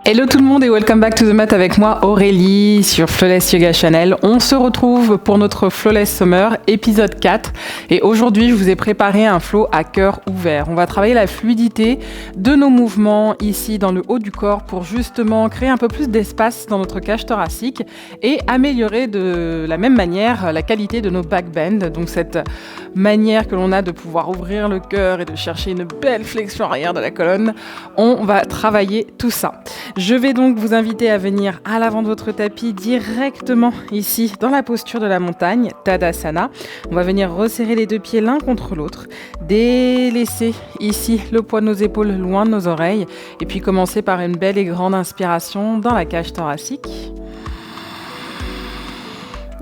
Hello tout le monde et welcome back to the mat avec moi Aurélie sur Flawless Yoga Channel. On se retrouve pour notre Flawless Summer épisode 4 et aujourd'hui je vous ai préparé un flow à cœur ouvert. On va travailler la fluidité de nos mouvements ici dans le haut du corps pour justement créer un peu plus d'espace dans notre cage thoracique et améliorer de la même manière la qualité de nos back bends. Donc cette manière que l'on a de pouvoir ouvrir le cœur et de chercher une belle flexion arrière de la colonne, on va travailler tout ça. Je vais donc vous inviter à venir à l'avant de votre tapis directement ici dans la posture de la montagne, Tadasana. On va venir resserrer les deux pieds l'un contre l'autre, délaisser ici le poids de nos épaules loin de nos oreilles et puis commencer par une belle et grande inspiration dans la cage thoracique.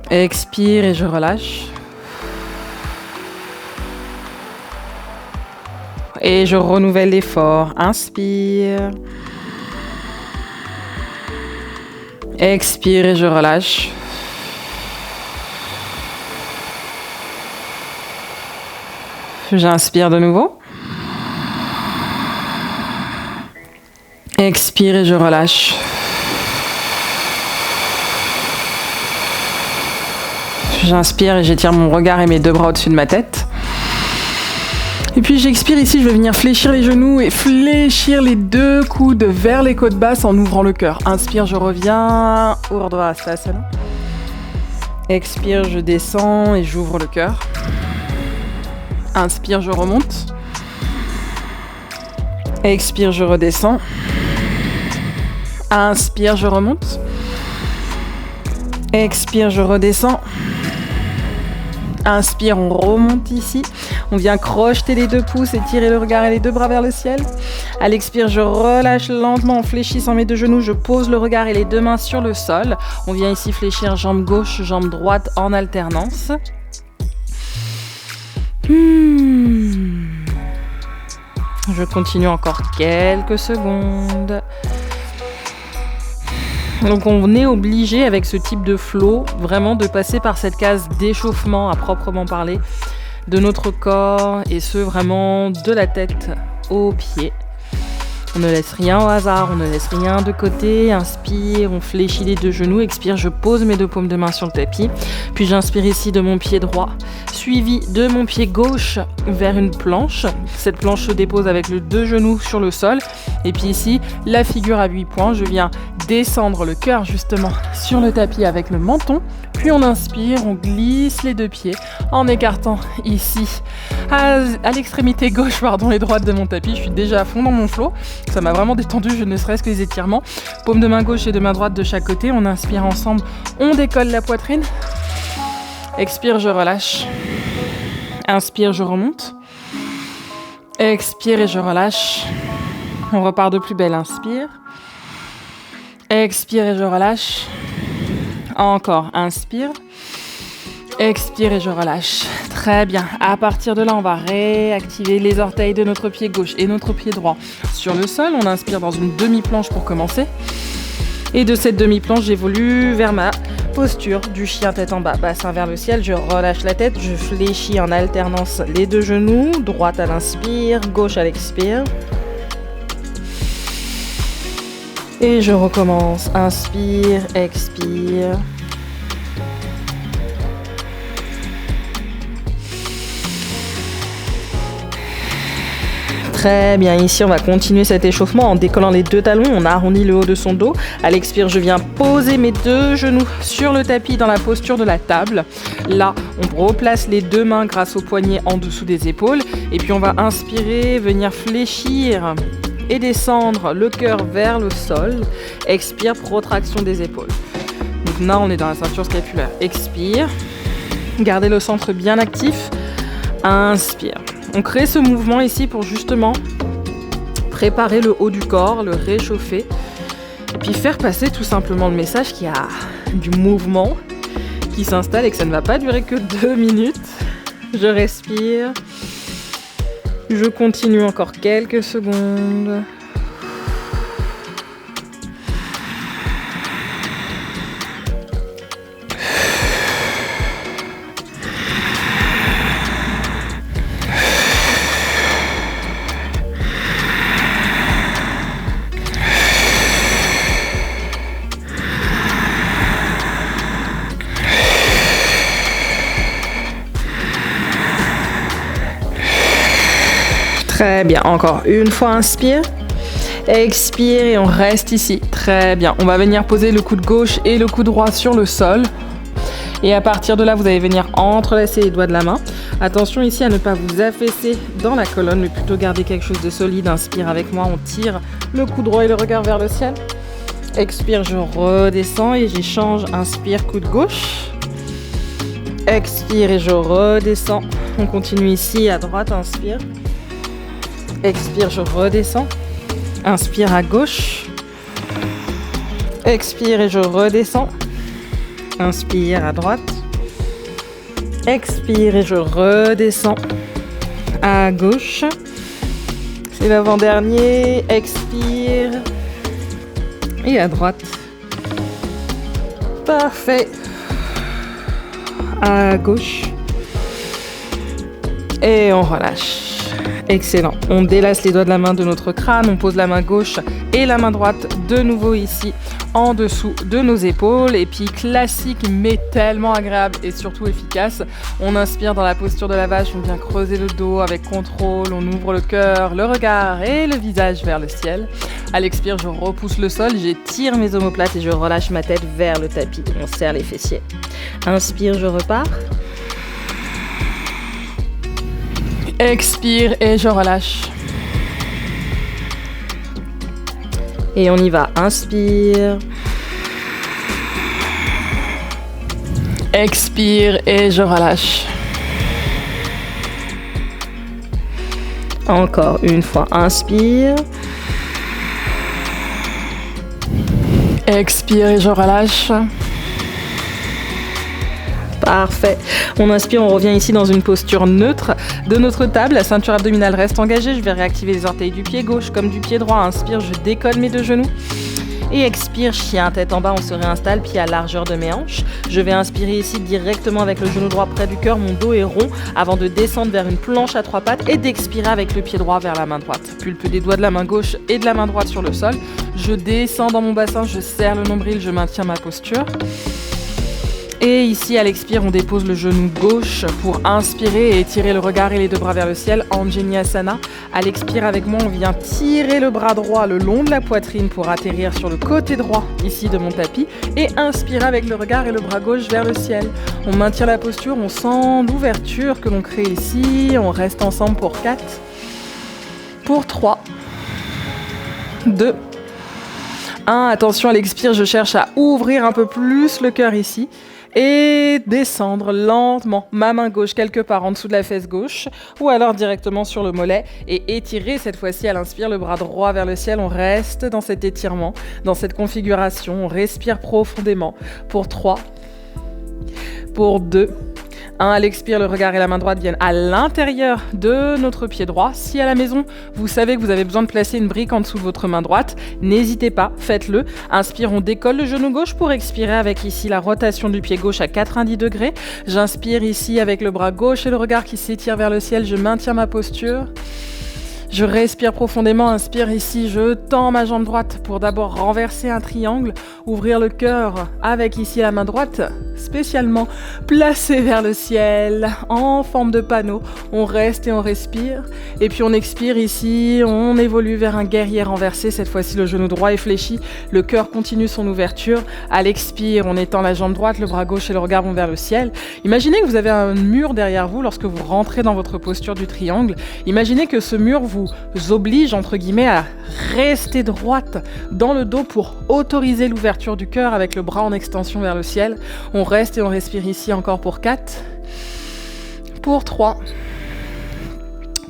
Expire et je relâche. Et je renouvelle l'effort. Inspire. Expire et je relâche. J'inspire de nouveau. Expire et je relâche. J'inspire et j'étire mon regard et mes deux bras au-dessus de ma tête. Et puis j'expire ici, je vais venir fléchir les genoux et fléchir les deux coudes vers les côtes basses en ouvrant le cœur. Inspire, je reviens, Urdhvasana. Expire, je descends et j'ouvre le cœur. Inspire, je remonte. Expire, je redescends. Inspire, je remonte. Expire, je redescends. Inspire, on remonte ici. On vient crocheter les deux pouces, étirer le regard et les deux bras vers le ciel. À l'expire, je relâche lentement en fléchissant mes deux genoux. Je pose le regard et les deux mains sur le sol. On vient ici fléchir jambe gauche, jambe droite en alternance. Je continue encore quelques secondes. Donc on est obligé avec ce type de flow vraiment de passer par cette case d'échauffement à proprement parler de notre corps et ce vraiment de la tête aux pieds. On ne laisse rien au hasard, on ne laisse rien de côté. Inspire, on fléchit les deux genoux. Expire, je pose mes deux paumes de main sur le tapis. Puis j'inspire ici de mon pied droit, suivi de mon pied gauche vers une planche. Cette planche se dépose avec les deux genoux sur le sol. Et puis ici, la figure à 8 points. Je viens descendre le cœur justement sur le tapis avec le menton. Puis on inspire, on glisse les deux pieds en écartant ici à l'extrémité gauche et droite de mon tapis. Je suis déjà à fond dans mon flow. Ça m'a vraiment détendu, je ne serait-ce que les étirements. Paume de main gauche et de main droite de chaque côté. On inspire ensemble, on décolle la poitrine. Expire, je relâche. Inspire, je remonte. Expire et je relâche. On repart de plus belle, inspire. Expire et je relâche. Encore, inspire. Expire et je relâche. Très bien. À partir de là, on va réactiver les orteils de notre pied gauche et notre pied droit sur le sol. On inspire dans une demi-planche pour commencer. Et de cette demi-planche, j'évolue vers ma posture du chien tête en bas, bassin vers le ciel. Je relâche la tête, je fléchis en alternance les deux genoux. Droite à l'inspire, gauche à l'expire. Et je recommence. Inspire, expire. Très bien, ici on va continuer cet échauffement en décollant les deux talons, on arrondit le haut de son dos. À l'expire, je viens poser mes deux genoux sur le tapis dans la posture de la table. Là, on replace les deux mains grâce aux poignets en dessous des épaules. Et puis on va inspirer, venir fléchir et descendre le cœur vers le sol. Expire, protraction des épaules. Donc là, on est dans la ceinture scapulaire. Expire, gardez le centre bien actif. Inspire. On crée ce mouvement ici pour justement préparer le haut du corps, le réchauffer et puis faire passer tout simplement le message qu'il y a du mouvement qui s'installe et que ça ne va pas durer que 2 minutes. Je respire. Je continue encore quelques secondes. Très bien, encore une fois, inspire. Expire et on reste ici. Très bien, on va venir poser le coude gauche et le coude droit sur le sol. Et à partir de là, vous allez venir entrelacer les doigts de la main. Attention ici à ne pas vous affaisser dans la colonne, mais plutôt garder quelque chose de solide. Inspire avec moi, on tire le coude droit et le regard vers le ciel. Expire, je redescends et j'échange. Inspire, coude gauche. Expire et je redescends. On continue ici à droite, inspire. Expire, je redescends. Inspire à gauche. Expire et je redescends. Inspire à droite. Expire et je redescends à gauche. C'est l'avant-dernier. Expire. Et à droite. Parfait. À gauche. Et on relâche. Excellent. On délace les doigts de la main de notre crâne. On pose la main gauche et la main droite de nouveau ici en dessous de nos épaules. Et puis classique mais tellement agréable et surtout efficace. On inspire dans la posture de la vache. On vient creuser le dos avec contrôle. On ouvre le cœur, le regard et le visage vers le ciel. À l'expire, je repousse le sol. J'étire mes omoplates et je relâche ma tête vers le tapis. On serre les fessiers. Inspire, je repars. Expire et je relâche. Et on y va. Inspire. Expire et je relâche. Encore une fois. Inspire. Expire et je relâche. Parfait. On inspire, on revient ici dans une posture neutre de notre table. La ceinture abdominale reste engagée. Je vais réactiver les orteils du pied gauche comme du pied droit. Inspire, je décolle mes deux genoux. Et expire, chien, tête en bas, on se réinstalle, pied à largeur de mes hanches. Je vais inspirer ici directement avec le genou droit près du cœur, mon dos est rond, avant de descendre vers une planche à trois pattes et d'expirer avec le pied droit vers la main droite. Pulpe des doigts de la main gauche et de la main droite sur le sol. Je descends dans mon bassin, je serre le nombril, je maintiens ma posture. Et ici, à l'expire, on dépose le genou gauche pour inspirer et étirer le regard et les deux bras vers le ciel, Anjaneyasana. À l'expire, avec moi, on vient tirer le bras droit le long de la poitrine pour atterrir sur le côté droit, ici, de mon tapis. Et inspire avec le regard et le bras gauche vers le ciel. On maintient la posture, on sent l'ouverture que l'on crée ici. On reste ensemble pour 4, pour 3, 2, 1. Attention, à l'expire, je cherche à ouvrir un peu plus le cœur ici. Et descendre lentement ma main gauche quelque part en dessous de la fesse gauche ou alors directement sur le mollet et étirer cette fois-ci à l'inspire le bras droit vers le ciel. On reste dans cet étirement, dans cette configuration. On respire profondément pour 3, pour 2, 1. À l'expire, le regard et la main droite viennent à l'intérieur de notre pied droit. Si à la maison, vous savez que vous avez besoin de placer une brique en dessous de votre main droite, n'hésitez pas, faites-le. Inspire, on décolle le genou gauche pour expirer avec ici la rotation du pied gauche à 90 degrés. J'inspire ici avec le bras gauche et le regard qui s'étire vers le ciel. Je maintiens ma posture. Je respire profondément, inspire ici, je tends ma jambe droite pour d'abord renverser un triangle, ouvrir le cœur avec ici la main droite, spécialement placée vers le ciel, en forme de panneau. On reste et on respire, et puis on expire ici, on évolue vers un guerrier renversé, cette fois-ci le genou droit est fléchi, le cœur continue son ouverture. À l'expire, on étend la jambe droite, le bras gauche et le regard vont vers le ciel. Imaginez que vous avez un mur derrière vous lorsque vous rentrez dans votre posture du triangle. Imaginez que ce mur vous oblige, entre guillemets, à rester droite dans le dos pour autoriser l'ouverture du cœur avec le bras en extension vers le ciel. On reste et on respire ici encore pour 4, pour 3,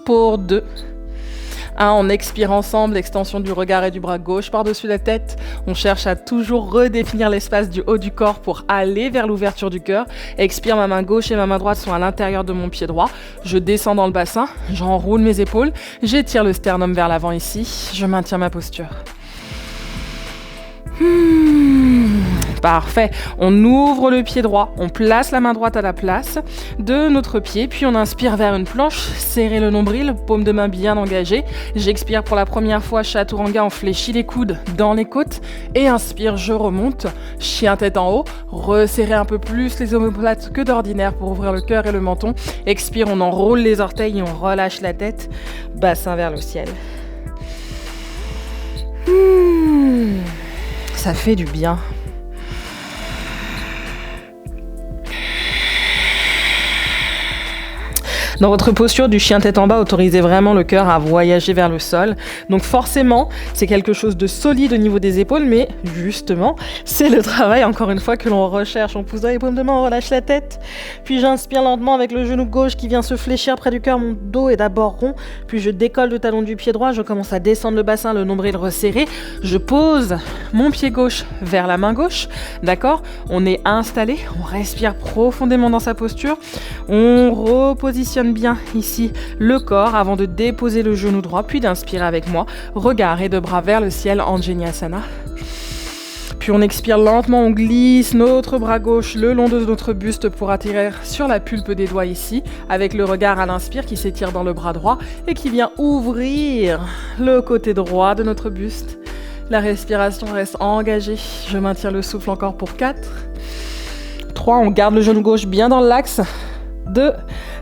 pour 2, 1. On expire ensemble, extension du regard et du bras gauche par-dessus la tête. On cherche à toujours redéfinir l'espace du haut du corps pour aller vers l'ouverture du cœur. Expire, ma main gauche et ma main droite sont à l'intérieur de mon pied droit. Je descends dans le bassin, j'enroule mes épaules, j'étire le sternum vers l'avant ici. Je maintiens ma posture. Parfait. On ouvre le pied droit, on place la main droite à la place de notre pied, puis on inspire vers une planche, serrez le nombril, paume de main bien engagée. J'expire pour la première fois, chaturanga, on fléchit les coudes dans les côtes et inspire, je remonte, chien tête en haut, resserrez un peu plus les omoplates que d'ordinaire pour ouvrir le cœur et le menton. Expire, on enroule les orteils et on relâche la tête, bassin vers le ciel. Ça fait du bien. Dans votre posture du chien tête en bas, autorisez vraiment le cœur à voyager vers le sol. Donc forcément, c'est quelque chose de solide au niveau des épaules, mais justement, c'est le travail, encore une fois, que l'on recherche. On pousse dans les paumes de main, on relâche la tête. Puis j'inspire lentement avec le genou gauche qui vient se fléchir près du cœur. Mon dos est d'abord rond, puis je décolle le talon du pied droit. Je commence à descendre le bassin, le nombril resserré. Je pose mon pied gauche vers la main gauche. D'accord ? On est installé, on respire profondément dans sa posture. On repositionne bien ici le corps avant de déposer le genou droit, puis d'inspirer avec moi, regard et deux bras vers le ciel, Anjaneyasana. Puis on expire lentement, on glisse notre bras gauche le long de notre buste pour atterrir sur la pulpe des doigts ici, avec le regard à l'inspire qui s'étire dans le bras droit et qui vient ouvrir le côté droit de notre buste. La respiration reste engagée, je maintiens le souffle encore pour 4, 3, on garde le genou gauche bien dans l'axe de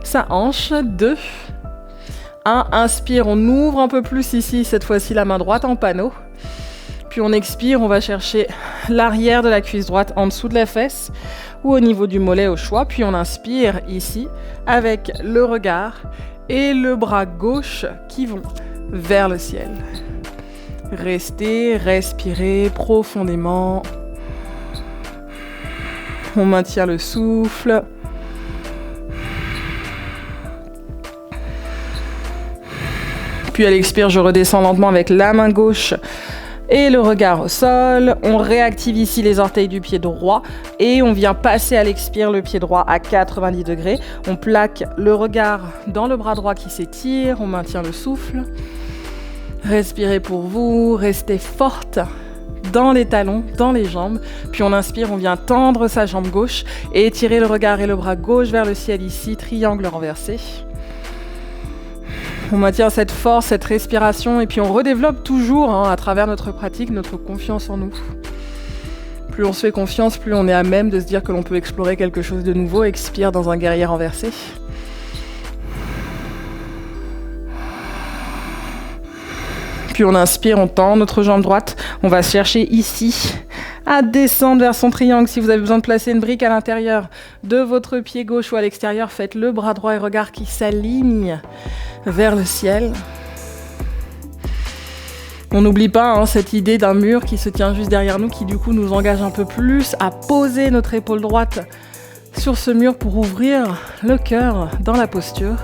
sa hanche, 2, 1, inspire, on ouvre un peu plus ici, cette fois-ci la main droite en panneau, puis on expire, on va chercher l'arrière de la cuisse droite en dessous de la fesse ou au niveau du mollet au choix, puis on inspire ici avec le regard et le bras gauche qui vont vers le ciel. Restez, respirez profondément, on maintient le souffle. Puis à l'expire, je redescends lentement avec la main gauche et le regard au sol. On réactive ici les orteils du pied droit et on vient passer à l'expire le pied droit à 90 degrés. On plaque le regard dans le bras droit qui s'étire, on maintient le souffle. Respirez pour vous, restez forte dans les talons, dans les jambes. Puis on inspire, on vient tendre sa jambe gauche et étirer le regard et le bras gauche vers le ciel ici, triangle renversé. On maintient cette force, cette respiration et puis on redéveloppe toujours à travers notre pratique, notre confiance en nous. Plus on se fait confiance, plus on est à même de se dire que l'on peut explorer quelque chose de nouveau. Expire dans un guerrier renversé. Puis on inspire, on tend notre jambe droite. On va chercher ici à descendre vers son triangle. Si vous avez besoin de placer une brique à l'intérieur de votre pied gauche ou à l'extérieur, faites le bras droit et regard qui s'aligne vers le ciel. On n'oublie pas cette idée d'un mur qui se tient juste derrière nous, qui du coup nous engage un peu plus à poser notre épaule droite sur ce mur pour ouvrir le cœur dans la posture.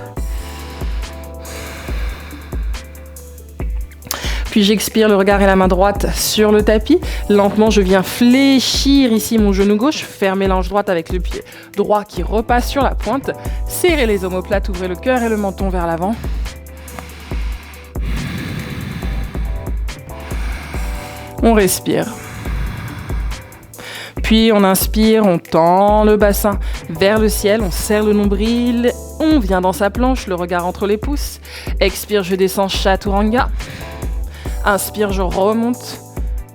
Puis j'expire, le regard et la main droite sur le tapis. Lentement, je viens fléchir ici mon genou gauche, fermer l'ange droite avec le pied droit qui repasse sur la pointe. Serrez les omoplates, ouvrez le cœur et le menton vers l'avant. On respire. Puis on inspire, on tend le bassin vers le ciel, on serre le nombril, on vient dans sa planche, le regard entre les pouces. Expire, je descends Chaturanga. Inspire, je remonte,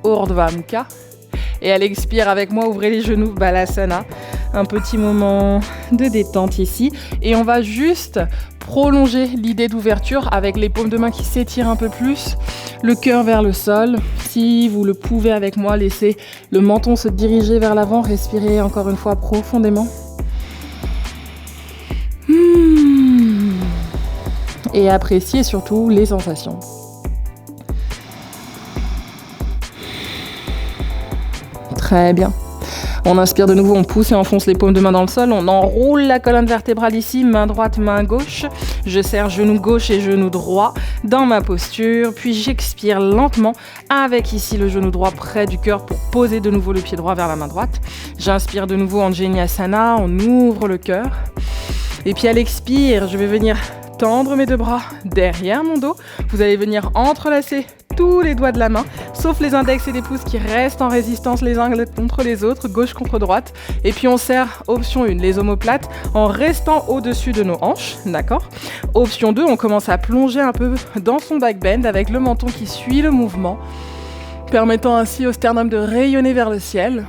Urdhva Mukha. Et à l'expire avec moi, ouvrez les genoux, Balasana. Un petit moment de détente ici. Et on va juste prolonger l'idée d'ouverture avec les paumes de main qui s'étirent un peu plus, le cœur vers le sol. Si vous le pouvez avec moi, laissez le menton se diriger vers l'avant, respirez encore une fois profondément. Et appréciez surtout les sensations. Très bien. On inspire de nouveau, on pousse et enfonce les paumes de main dans le sol. On enroule la colonne vertébrale ici, main droite, main gauche. Je serre genou gauche et genou droit dans ma posture. Puis j'expire lentement avec ici le genou droit près du cœur pour poser de nouveau le pied droit vers la main droite. J'inspire de nouveau Anjaneyasana, on ouvre le cœur. Et puis à l'expire, je vais venir tendre mes deux bras derrière mon dos. Vous allez venir entrelacer tous les doigts de la main, sauf les index et les pouces qui restent en résistance les uns contre les autres, gauche contre droite. Et puis on serre option 1, les omoplates, en restant au-dessus de nos hanches, d'accord. Option 2, on commence à plonger un peu dans son back bend avec le menton qui suit le mouvement, permettant ainsi au sternum de rayonner vers le ciel.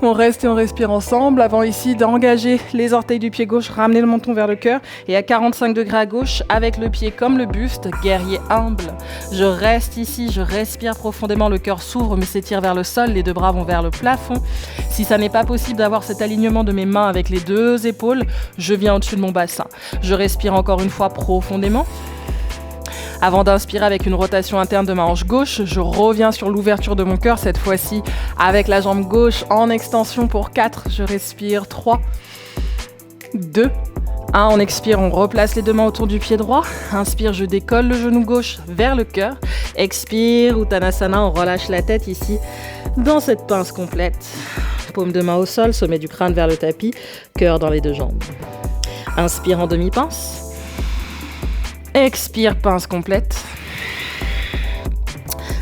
On reste et on respire ensemble, avant ici d'engager les orteils du pied gauche, ramener le menton vers le cœur et à 45 degrés à gauche avec le pied comme le buste, guerrier humble. Je reste ici, je respire profondément, le cœur s'ouvre mais s'étire vers le sol, les deux bras vont vers le plafond. Si ça n'est pas possible d'avoir cet alignement de mes mains avec les deux épaules, je viens au-dessus de mon bassin. Je respire encore une fois profondément. Avant d'inspirer avec une rotation interne de ma hanche gauche, je reviens sur l'ouverture de mon cœur, cette fois-ci avec la jambe gauche en extension pour 4. Je respire 3, 2, 1. On expire, on replace les deux mains autour du pied droit. Inspire, je décolle le genou gauche vers le cœur. Expire, Uttanasana, on relâche la tête ici dans cette pince complète. Paume de main au sol, sommet du crâne vers le tapis, cœur dans les deux jambes. Inspire en demi-pince. Expire, pince complète.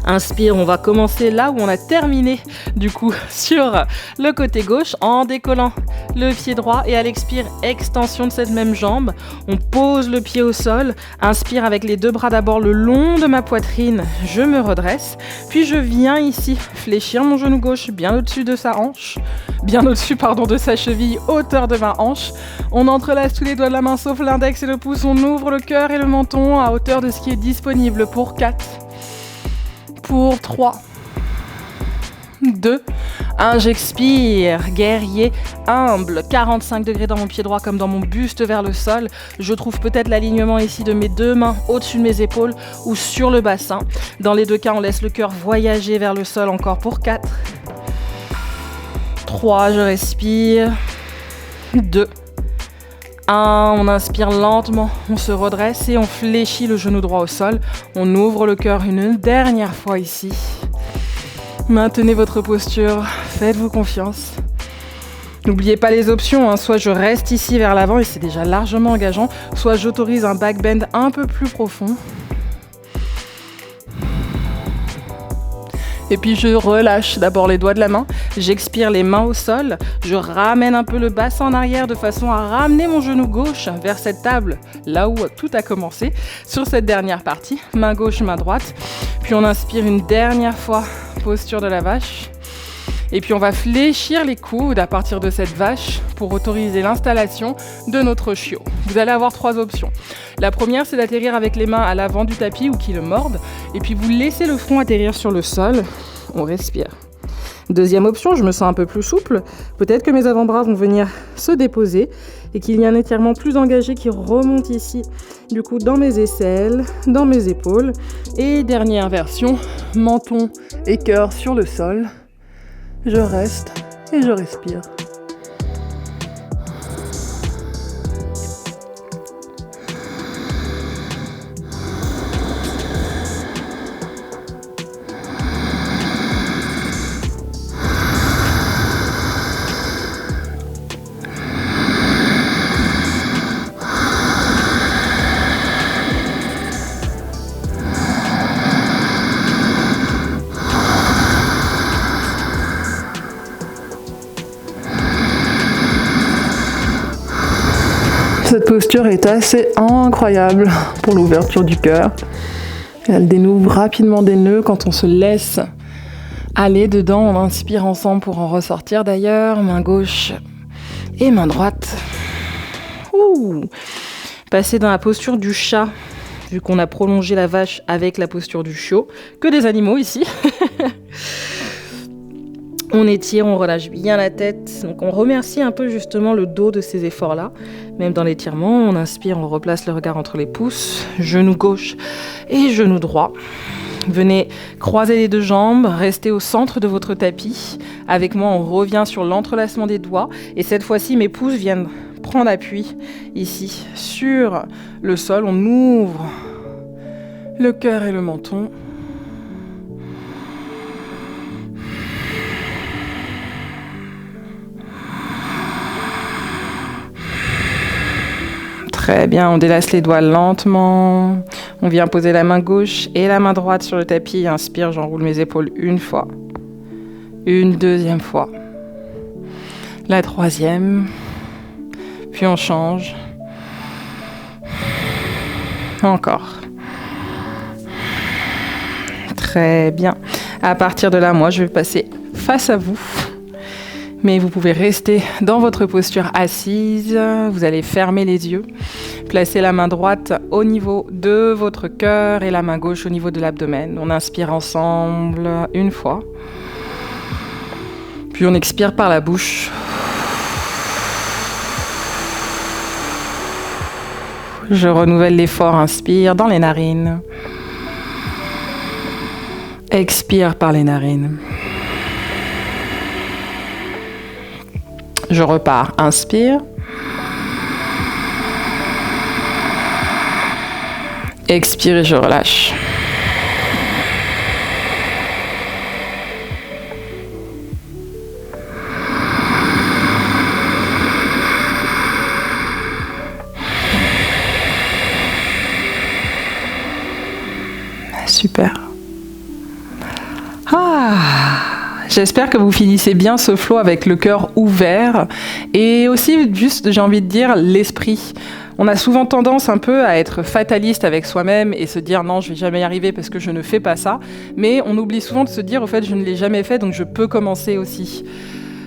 Inspire, on va commencer là où on a terminé, du coup, sur le côté gauche, en décollant le pied droit. Et à l'expire, extension de cette même jambe. On pose le pied au sol. Inspire avec les deux bras d'abord le long de ma poitrine. Je me redresse. Puis je viens ici fléchir mon genou gauche bien au-dessus de sa hanche. Bien au-dessus, de sa cheville, hauteur de ma hanche. On entrelace tous les doigts de la main sauf l'index et le pouce. On ouvre le cœur et le menton à hauteur de ce qui est disponible pour 4. Pour 3, 2, 1, j'expire, guerrier, humble, 45 degrés dans mon pied droit comme dans mon buste vers le sol. Je trouve peut-être l'alignement ici de mes deux mains au-dessus de mes épaules ou sur le bassin. Dans les deux cas, on laisse le cœur voyager vers le sol encore pour 4, 3, je respire, 2, 1, on inspire lentement, on se redresse et on fléchit le genou droit au sol. On ouvre le cœur une dernière fois ici. Maintenez votre posture, faites-vous confiance. N'oubliez pas les options, soit je reste ici vers l'avant et c'est déjà largement engageant, soit j'autorise un back bend un peu plus profond. Et puis je relâche d'abord les doigts de la main, j'expire les mains au sol, je ramène un peu le bassin en arrière de façon à ramener mon genou gauche vers cette table, là où tout a commencé, sur cette dernière partie, main gauche, main droite. Puis on inspire une dernière fois, posture de la vache. Et puis on va fléchir les coudes à partir de cette vache pour autoriser l'installation de notre chiot. Vous allez avoir 3 options. La première, c'est d'atterrir avec les mains à l'avant du tapis ou qui le mordent. Et puis vous laissez le front atterrir sur le sol. On respire. Deuxième option, je me sens un peu plus souple. Peut-être que mes avant-bras vont venir se déposer et qu'il y a un étirement plus engagé qui remonte ici, du coup dans mes aisselles, dans mes épaules. Et dernière version, menton et cœur sur le sol. Je reste et je respire. Cette posture est assez incroyable pour l'ouverture du cœur. Elle dénoue rapidement des nœuds quand on se laisse aller dedans. On inspire ensemble pour en ressortir d'ailleurs. Main gauche et main droite. Ouh. Passer dans la posture du chat, vu qu'on a prolongé la vache avec la posture du chiot. Que des animaux ici. On étire, on relâche bien la tête. Donc on remercie un peu justement le dos de ces efforts-là. Même dans l'étirement, on inspire, on replace le regard entre les pouces, genou gauche et genou droit. Venez croiser les deux jambes, restez au centre de votre tapis. Avec moi, on revient sur l'entrelacement des doigts. Et cette fois-ci, mes pouces viennent prendre appui ici sur le sol. On ouvre le cœur et le menton. Très bien, on délace les doigts lentement, On vient poser la main gauche et la main droite sur le tapis. Inspire, j'enroule mes épaules une fois. Une deuxième fois. La troisième. Puis on change. Encore. Très bien. À partir de là, moi, je vais passer face à vous. Mais vous pouvez rester dans votre posture assise. Vous allez fermer les yeux. Placez la main droite au niveau de votre cœur et la main gauche au niveau de l'abdomen. On inspire ensemble une fois. Puis on expire par la bouche. Je renouvelle l'effort. Inspire dans les narines. Expire par les narines. Je repars. Inspire. Expire et je relâche. Super. J'espère que vous finissez bien ce flow avec le cœur ouvert et aussi juste, j'ai envie de dire, l'esprit. On a souvent tendance un peu à être fataliste avec soi-même et se dire non, je vais jamais y arriver parce que je ne fais pas ça. Mais on oublie souvent de se dire au fait, je ne l'ai jamais fait donc je peux commencer aussi.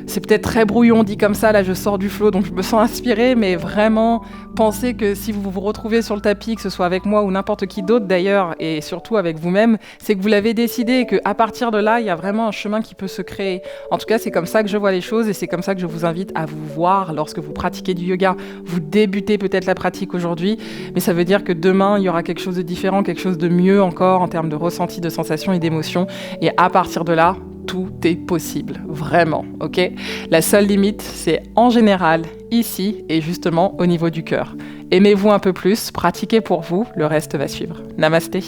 C'est peut-être très brouillon dit comme ça, là je sors du flow donc je me sens inspirée, mais vraiment pensez que si vous vous retrouvez sur le tapis, que ce soit avec moi ou n'importe qui d'autre d'ailleurs, et surtout avec vous-même, c'est que vous l'avez décidé et qu'à partir de là, il y a vraiment un chemin qui peut se créer. En tout cas, c'est comme ça que je vois les choses et c'est comme ça que je vous invite à vous voir lorsque vous pratiquez du yoga. Vous débutez peut-être la pratique aujourd'hui, mais ça veut dire que demain, il y aura quelque chose de différent, quelque chose de mieux encore en termes de ressenti, de sensations et d'émotions. Et à partir de là, tout est possible, vraiment, ok ? La seule limite, c'est en général ici et justement au niveau du cœur. Aimez-vous un peu plus, pratiquez pour vous, le reste va suivre. Namasté.